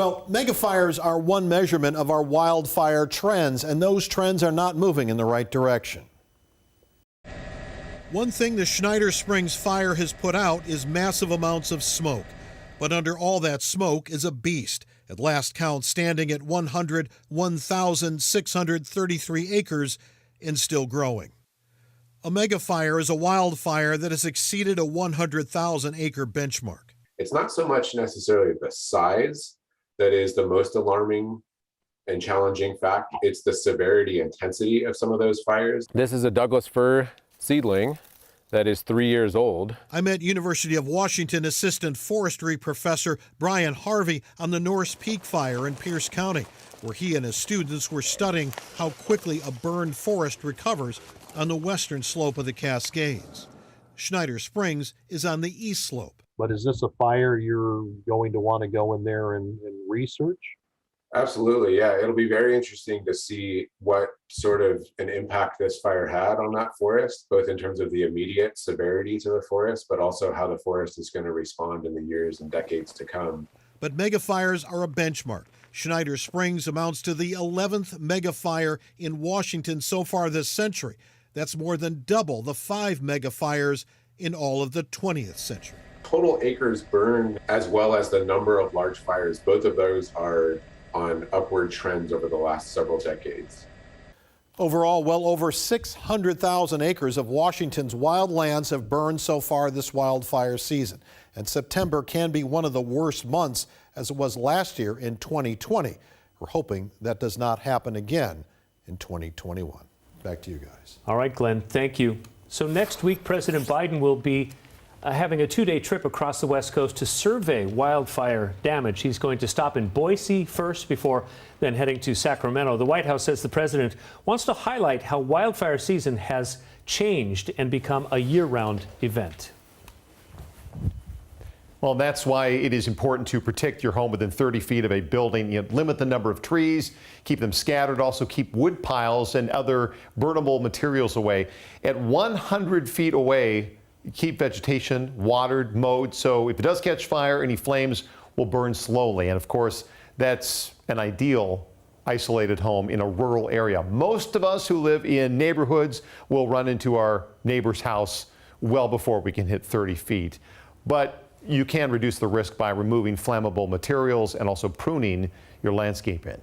Well, megafires are one measurement of our wildfire trends, and those trends are not moving in the right direction. One thing the Schneider Springs Fire has put out is massive amounts of smoke. But under all that smoke is a beast, at last count standing at 101,633 acres and still growing. A megafire is a wildfire that has exceeded a 100,000 acre benchmark. It's not so much necessarily the size that is the most alarming and challenging fact. It's the severity and intensity of some of those fires. This is a Douglas fir seedling that is 3 years old. I met University of Washington Assistant Forestry Professor Brian Harvey on the Norse Peak Fire in Pierce County, where he and his students were studying how quickly a burned forest recovers on the western slope of the Cascades. Schneider Springs is on the east slope. But is this a fire you're going to want to go in there and research? Absolutely, yeah. It'll be very interesting to see what sort of an impact this fire had on that forest, both in terms of the immediate severity to the forest, but also how the forest is going to respond in the years and decades to come. But megafires are a benchmark. Schneider Springs amounts to the 11th megafire in Washington so far this century. That's more than double the 5 megafires in all of the 20th century. Total acres burned, as well as the number of large fires, both of those are on upward trends over the last several decades. Overall, well over 600,000 acres of Washington's wildlands have burned so far this wildfire season. And September can be one of the worst months, as it was last year in 2020. We're hoping that does not happen again in 2021. Back to you guys. All right, Glenn, thank you. So next week, President Biden will be having a 2-day trip across the West Coast to survey wildfire damage. He's going to stop in Boise first before then heading to Sacramento. The White House says the president wants to highlight how wildfire season has changed and become a year-round event. Well, that's why it is important to protect your home within 30 feet of a building. Limit the number of trees, keep them scattered, also keep wood piles and other burnable materials away. At 100 feet away, keep vegetation watered, mowed, so if it does catch fire, any flames will burn slowly. And of course, that's an ideal isolated home in a rural area. Most of us who live in neighborhoods will run into our neighbor's house well before we can hit 30 feet. But you can reduce the risk by removing flammable materials and also pruning your landscaping.